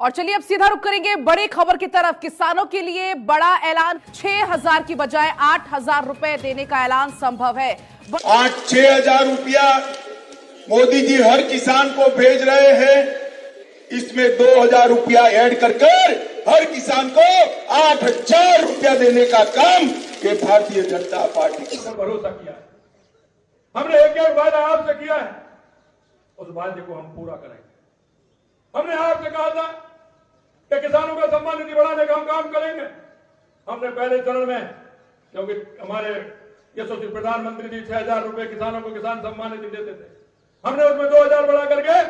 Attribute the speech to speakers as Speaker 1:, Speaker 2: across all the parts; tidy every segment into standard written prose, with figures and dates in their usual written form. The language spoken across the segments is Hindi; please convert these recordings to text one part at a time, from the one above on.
Speaker 1: और चलिए अब सीधा रुक करेंगे बड़ी खबर की तरफ। किसानों के लिए बड़ा ऐलान, 6,000 की बजाय 8,000 रुपए देने का ऐलान संभव है।
Speaker 2: 6,000 रुपया मोदी जी हर किसान को भेज रहे हैं। इसमें 2,000 रुपया ऐड कर हर किसान को 8,000 रुपया देने का काम ये भारतीय जनता पार्टी ने भरोसा किया है। हमने एक वादा आपसे किया है, उस वादे को हम पूरा करेंगे। हमने आपसे कहा था कि किसानों का सम्मान निधि बढ़ाने का हम काम करेंगे। हमने पहले चरण में, क्योंकि हमारे यशस्वी प्रधानमंत्री जी 6,000 रुपए किसानों को किसान सम्मान निधि देते थे, हमने उसमें 2,000 बढ़ा करके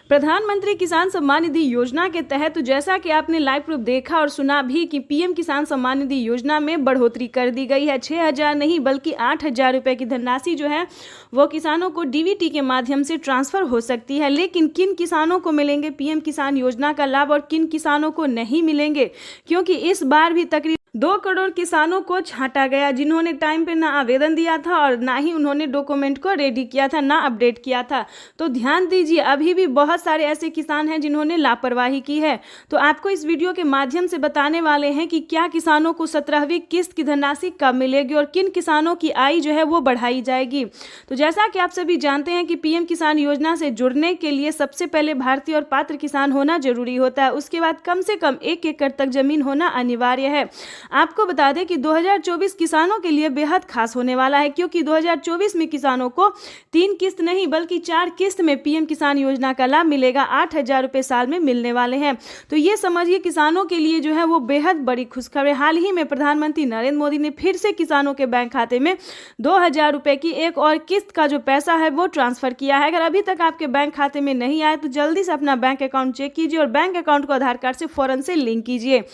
Speaker 3: प्रधानमंत्री किसान सम्मान निधि योजना के तहत तो जैसा कि आपने लाइव प्रूफ देखा और सुना भी कि पीएम किसान सम्मान निधि योजना में बढ़ोतरी कर दी गई है। 6,000 नहीं बल्कि 8,000 रुपए की धनराशि जो है वो किसानों को डीबीटी के माध्यम से ट्रांसफर हो सकती है। लेकिन किन किसानों को मिलेंगे पीएम किसान योजना का लाभ और किन किसानों को नहीं मिलेंगे, क्योंकि इस बार भी तकरीबन 2 करोड़ किसानों को छांटा गया जिन्होंने टाइम पे ना आवेदन दिया था और ना ही उन्होंने डॉक्यूमेंट को रेडी किया था, ना अपडेट किया था। तो ध्यान दीजिए, अभी भी बहुत सारे ऐसे किसान हैं जिन्होंने लापरवाही की है। तो आपको इस वीडियो के माध्यम से बताने वाले हैं कि क्या किसानों को 17वीं किस्त की धनराशि कब मिलेगी और किन किसानों की आय जो है वो बढ़ाई जाएगी। तो जैसा कि आप सभी जानते हैं कि पीएम किसान योजना से जुड़ने के लिए सबसे पहले भारतीय और पात्र किसान होना जरूरी होता है। उसके बाद कम से कम 1 एकड़ तक जमीन होना अनिवार्य है। आपको बता दें कि 2024 किसानों के लिए बेहद खास होने वाला है, क्योंकि 2024 में किसानों को 3 किस्त नहीं बल्कि 4 किस्त में पीएम किसान योजना का लाभ मिलेगा। 8,000 रुपए साल में मिलने वाले हैं। तो ये समझिए किसानों के लिए जो है वो बेहद बड़ी खुशखबरी। हाल ही में प्रधानमंत्री नरेंद्र मोदी ने फिर से किसानों के बैंक खाते में 2,000 रुपए की एक और किस्त का जो पैसा है वो ट्रांसफर किया है। अगर अभी तक आपके बैंक खाते में नहीं आए तो जल्दी से अपना बैंक अकाउंट चेक कीजिए और बैंक अकाउंट को आधार कार्ड से फौरन से लिंक कीजिए।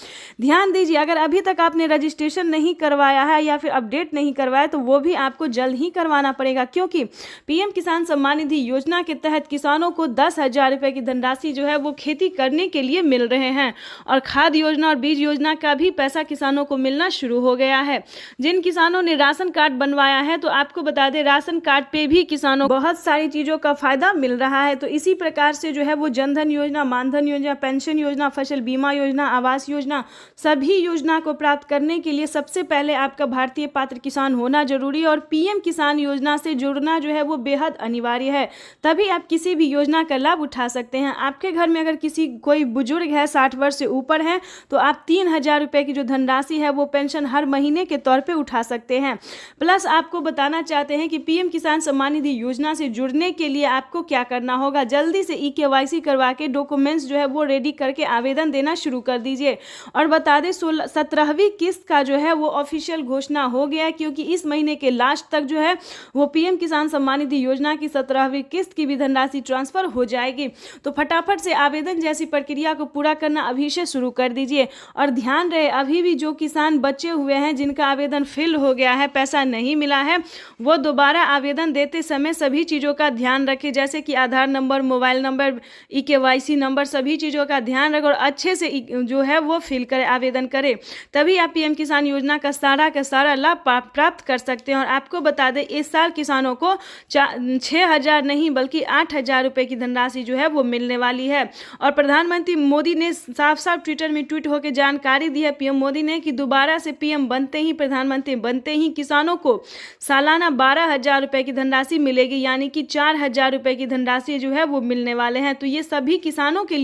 Speaker 3: ध्यान दीजिए, अगर अभी तक आपने रजिस्ट्रेशन नहीं करवाया है या फिर अपडेट नहीं करवाया तो वो भी आपको जल्द ही करवाना पड़ेगा, क्योंकि पीएम किसान सम्मान निधि योजना के तहत किसानों को 10,000 रुपए की धनराशि जो है वो खेती करने के लिए मिल रहे हैं और खाद योजना और बीज योजना का भी पैसा किसानों को मिलना शुरू हो गया है। जिन किसानों ने राशन कार्ड बनवाया है तो आपको बता दें राशन कार्ड पे भी किसानों को बहुत सारी चीजों का फायदा मिल रहा है। तो इसी प्रकार से जो है वो जनधन योजना, मानधन योजना, पेंशन योजना, फसल बीमा योजना, आवास योजना, सभी योजना को प्राप्त करने के लिए सबसे पहले आपका भारतीय पात्र किसान होना जरूरी है और पीएम किसान योजना से जुड़ना जो है वो बेहद अनिवार्य है। तभी आप किसी भी योजना का लाभ उठा सकते हैं। आपके घर में अगर कोई बुजुर्ग है, 60 वर्ष से ऊपर है, तो आप 3,000 रुपए की जो धनराशि है वो पेंशन हर महीने के तौर पे उठा सकते हैं। प्लस आपको बताना चाहते हैं कि पीएम किसान सम्मान निधि योजना से जुड़ने के लिए आपको क्या करना होगा। जल्दी से EKYC करवा के डॉक्यूमेंट्स जो है वो रेडी करके आवेदन देना शुरू कर दीजिए। और बता दें 17वीं किस्त का जो है वो ऑफिशियल घोषणा हो गया है, क्योंकि इस महीने के लास्ट तक जो है वो पीएम किसान सम्मान निधि योजना की 17वीं किस्त की भी धनराशि ट्रांसफर हो जाएगी। तो फटाफट से आवेदन जैसी प्रक्रिया को पूरा करना अभी से शुरू कर दीजिए। और ध्यान रहे, अभी भी जो किसान बचे हुए हैं जिनका आवेदन फिल हो गया है, पैसा नहीं मिला है, वो दोबारा आवेदन देते समय सभी चीज़ों का ध्यान रखें, जैसे कि Aadhaar number, mobile number, EKYC number, सभी चीज़ों का ध्यान रखें और अच्छे से जो है वो फिल करें, आवेदन करें। तभी आप पीएम किसान योजना का सारा लाभ प्राप्त कर सकते हैं। और आपको बता दें इस साल किसानों को 6,000 नहीं बल्कि 8,000 रुपए की धनराशि जो है वो मिलने वाली है। और प्रधानमंत्री मोदी ने साफ साफ ट्विटर में ट्वीट होकर जानकारी दी है पीएम मोदी ने कि दोबारा से पीएम बनते ही, प्रधानमंत्री बनते ही किसानों को सालाना 12,000 रुपए की धनराशि मिलेगी, यानी कि 4,000 रुपए की धनराशि जो है वो मिलने वाले हैं। तो ये सभी किसानों के लिए